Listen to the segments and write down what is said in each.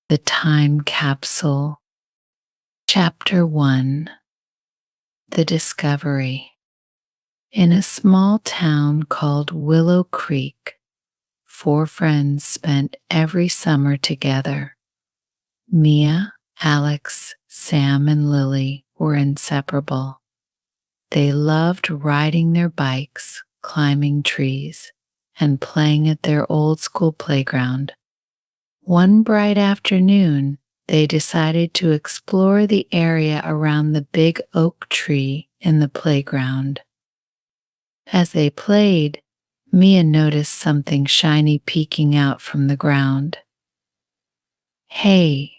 The Time Capsule. Chapter 1. The Discovery. In a small town called Willow Creek, 4 friends spent every summer together. Mia, Alex, Sam, and Lily were inseparable. They loved riding their bikes, climbing trees, and playing at their old school playground. One bright afternoon, they decided to explore the area around the big oak tree in the playground. As they played, Mia noticed something shiny peeking out from the ground. "Hey,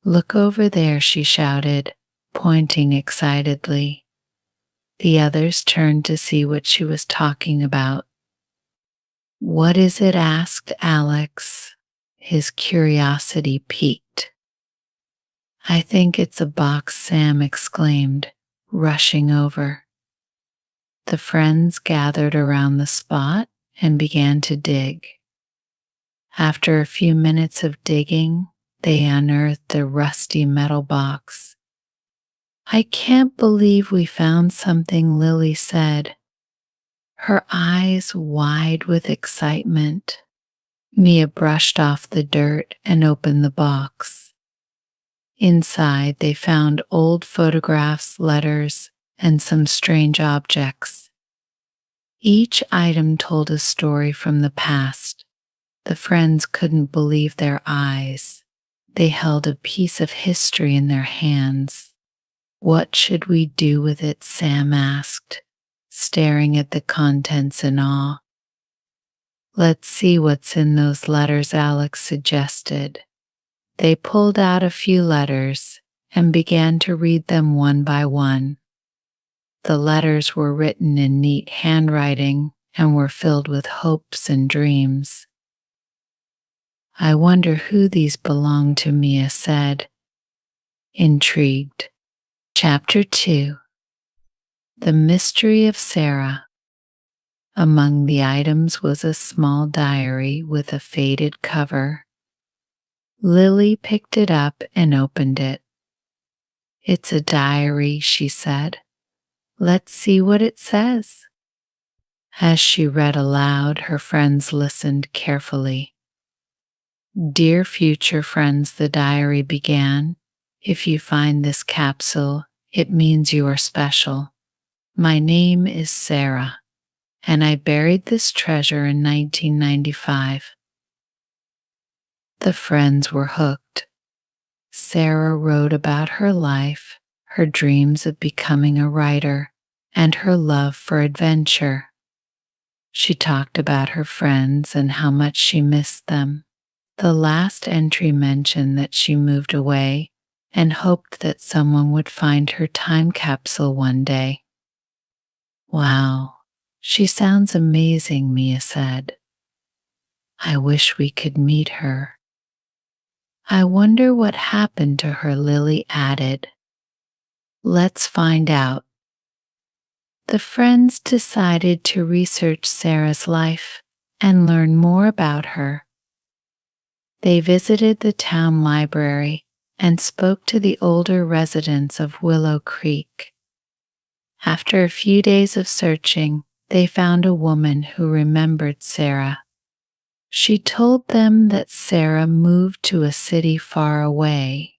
look over there," she shouted, pointing excitedly. The others turned to see what she was talking about. "What is it?" asked Alex. His curiosity piqued. "I think it's a box," Sam exclaimed, rushing over. The friends gathered around the spot and began to dig. After a few minutes of digging, they unearthed a rusty metal box. "I can't believe we found something," Lily said, her eyes wide with excitement. Mia brushed off the dirt and opened the box. Inside, they found old photographs, letters, and some strange objects. Each item told a story from the past. The friends couldn't believe their eyes. They held a piece of history in their hands. "What should we do with it?" Sam asked, staring at the contents in awe. "Let's see what's in those letters," Alex suggested. They pulled out a few letters and began to read them one by one. The letters were written in neat handwriting and were filled with hopes and dreams. "I wonder who these belong to," Mia said, intrigued. Chapter 2. The Mystery of Sarah. Among the items was a small diary with a faded cover. Lily picked it up and opened it. "It's a diary," she said. "Let's see what it says." As she read aloud, her friends listened carefully. "Dear future friends," the diary began, "if you find this capsule, it means you are special. My name is Sarah, and I buried this treasure in 1995. The friends were hooked. Sarah wrote about her life, her dreams of becoming a writer, and her love for adventure. She talked about her friends and how much she missed them. The last entry mentioned that she moved away and hoped that someone would find her time capsule one day. "Wow, she sounds amazing," Mia said. "I wish we could meet her." "I wonder what happened to her," Lily added. "Let's find out." The friends decided to research Sarah's life and learn more about her. They visited the town library and spoke to the older residents of Willow Creek. After a few days of searching, they found a woman who remembered Sarah. She told them that Sarah moved to a city far away,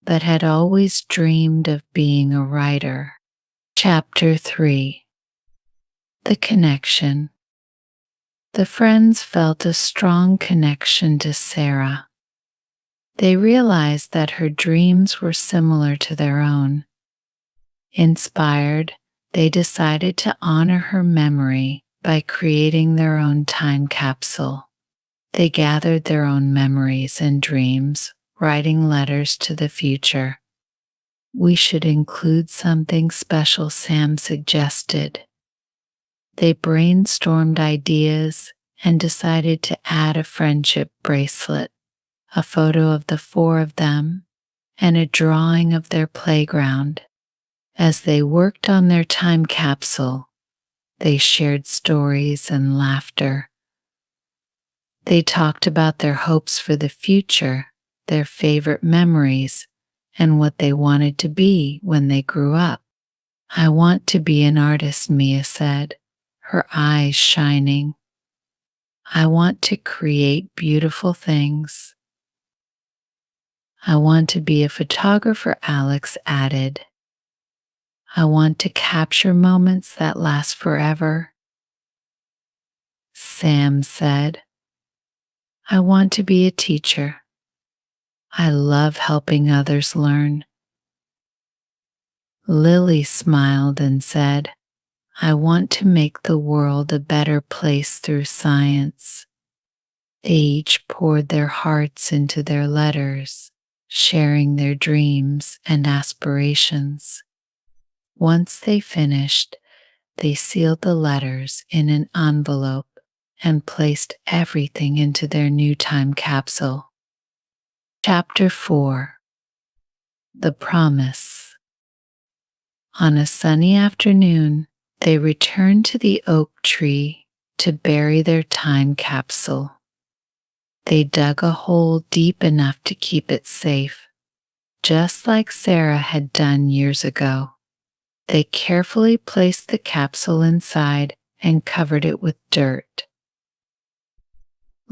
but had always dreamed of being a writer. Chapter 3. The Connection. The friends felt a strong connection to Sarah. They realized that her dreams were similar to their own. Inspired, they decided to honor her memory by creating their own time capsule. They gathered their own memories and dreams, writing letters to the future. "We should include something special," Sam suggested. They brainstormed ideas and decided to add a friendship bracelet, a photo of the 4 of them, and a drawing of their playground. As they worked on their time capsule, they shared stories and laughter. They talked about their hopes for the future, their favorite memories and what they wanted to be when they grew up. I want to be an artist, Mia said, her eyes shining. I want to create beautiful things. I want to be a photographer, Alex added. I want to capture moments that last forever. Sam said, I want to be a teacher. I love helping others learn. Lily smiled and said, I want to make the world a better place through science. They each poured their hearts into their letters, sharing their dreams and aspirations. Once they finished, they sealed the letters in an envelope and placed everything into their new time capsule. Chapter 4. The Promise. On a sunny afternoon, they returned to the oak tree to bury their time capsule. They dug a hole deep enough to keep it safe, just like Sarah had done years ago. They carefully placed the capsule inside and covered it with dirt.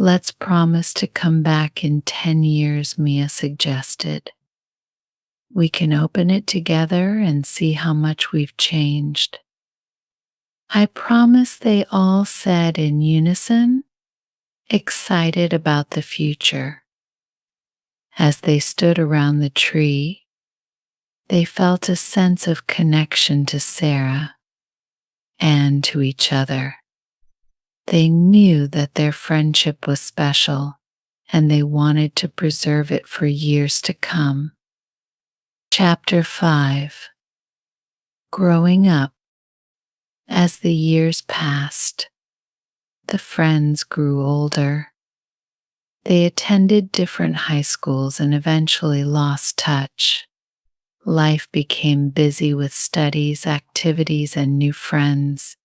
Let's promise to come back in 10 years, Mia suggested. We can open it together and see how much we've changed. I promise, they all said in unison, excited about the future. As they stood around the tree, they felt a sense of connection to Sarah and to each other. They knew that their friendship was special, and they wanted to preserve it for years to come. Chapter 5. Growing Up. As the years passed, the friends grew older. They attended different high schools and eventually lost touch. Life became busy with studies, activities, and new friends.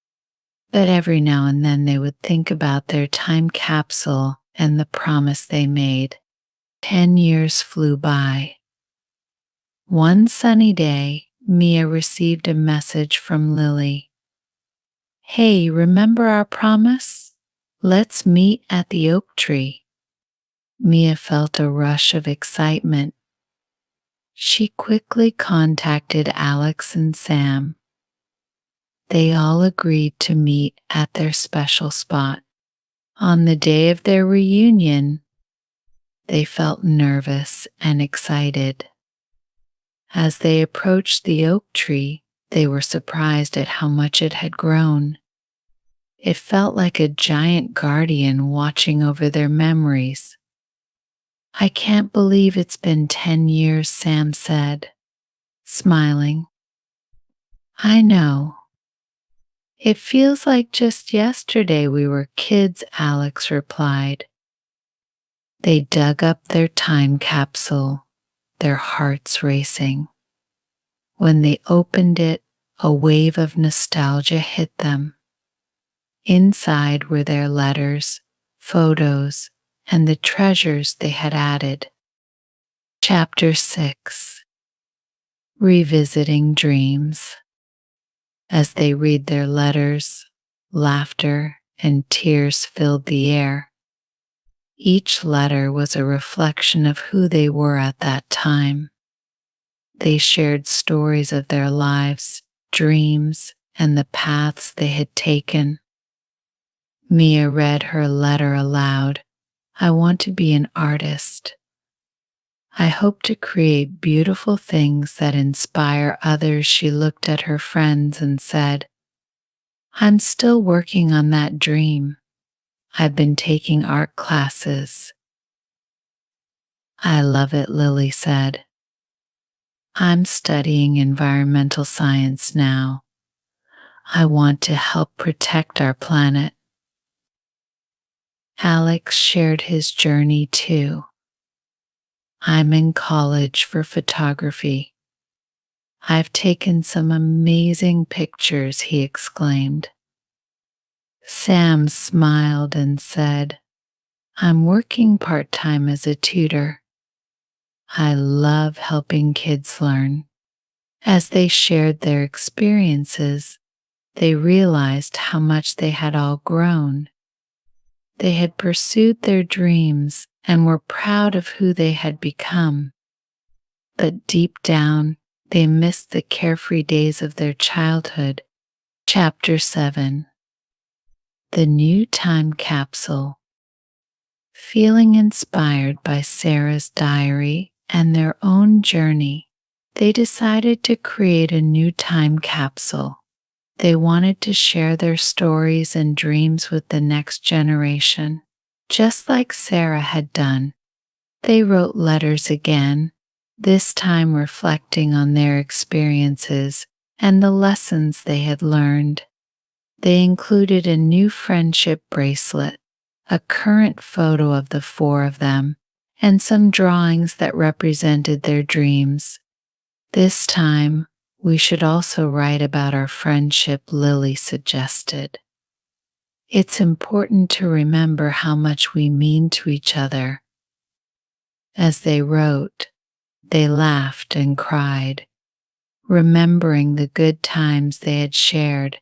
But every now and then they would think about their time capsule and the promise they made. 10 years flew by. One sunny day, Mia received a message from Lily. Hey, remember our promise? Let's meet at the oak tree. Mia felt a rush of excitement. She quickly contacted Alex and Sam. They all agreed to meet at their special spot. On the day of their reunion, they felt nervous and excited. As they approached the oak tree, they were surprised at how much it had grown. It felt like a giant guardian watching over their memories. I can't believe it's been 10 years, Sam said, smiling. I know. It feels like just yesterday we were kids, Alex replied. They dug up their time capsule, their hearts racing. When they opened it, a wave of nostalgia hit them. Inside were their letters, photos, and the treasures they had added. Chapter 6. Revisiting Dreams. As they read their letters, laughter and tears filled the air. Each letter was a reflection of who they were at that time. They shared stories of their lives, dreams, and the paths they had taken. Mia read her letter aloud. I want to be an artist. I hope to create beautiful things that inspire others. She looked at her friends and said, I'm still working on that dream. I've been taking art classes. I love it, Lily said. I'm studying environmental science now. I want to help protect our planet. Alex shared his journey too. I'm in college for photography. I've taken some amazing pictures, he exclaimed. Sam smiled and said, I'm working part-time as a tutor. I love helping kids learn. As they shared their experiences, they realized how much they had all grown. They had pursued their dreams and were proud of who they had become. But deep down, they missed the carefree days of their childhood. Chapter 7. The New Time Capsule. Feeling inspired by Sarah's diary and their own journey, they decided to create a new time capsule. They wanted to share their stories and dreams with the next generation, just like Sarah had done. They wrote letters again, this time reflecting on their experiences and the lessons they had learned. They included a new friendship bracelet, a current photo of the four of them, and some drawings that represented their dreams. This time, we should also write about our friendship, Lily suggested. It's important to remember how much we mean to each other. As they wrote, they laughed and cried, remembering the good times they had shared.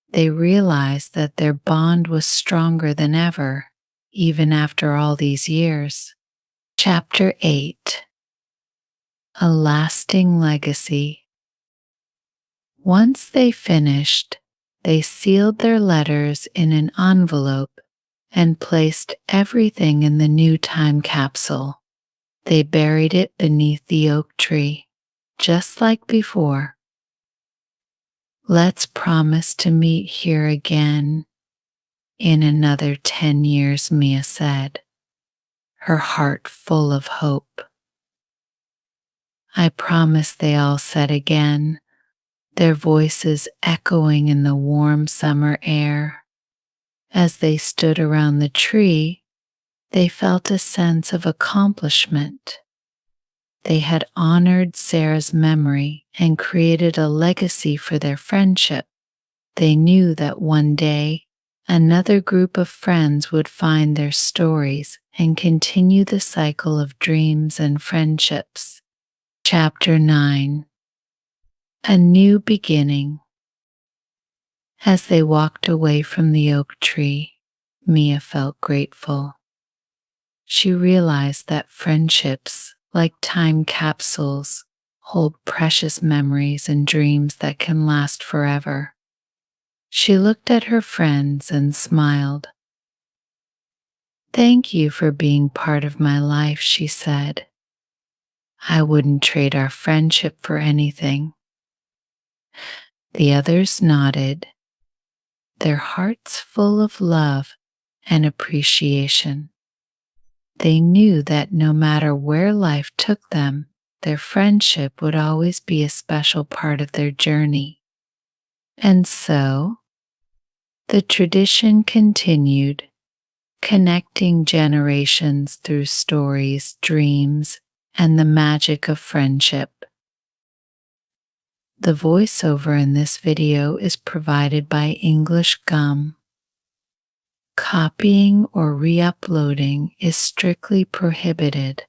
They realized that their bond was stronger than ever, even after all these years. Chapter 8. A Lasting Legacy. Once they finished, they sealed their letters in an envelope and placed everything in the new time capsule. They buried it beneath the oak tree, just like before. Let's promise to meet here again in another 10 years, Mia said, her heart full of hope. I promise, they all said again, their voices echoing in the warm summer air. As they stood around the tree, they felt a sense of accomplishment. They had honored Sarah's memory and created a legacy for their friendship. They knew that one day, another group of friends would find their stories and continue the cycle of dreams and friendships. Chapter 9. A New Beginning. As they walked away from the oak tree, Mia felt grateful. She realized that friendships, like time capsules, hold precious memories and dreams that can last forever. She looked at her friends and smiled. Thank you for being part of my life, she said. I wouldn't trade our friendship for anything. The others nodded, their hearts full of love and appreciation. They knew that no matter where life took them, their friendship would always be a special part of their journey. And so, the tradition continued, connecting generations through stories, dreams, and the magic of friendship. The voiceover in this video is provided by English Gum. Copying or re-uploading is strictly prohibited.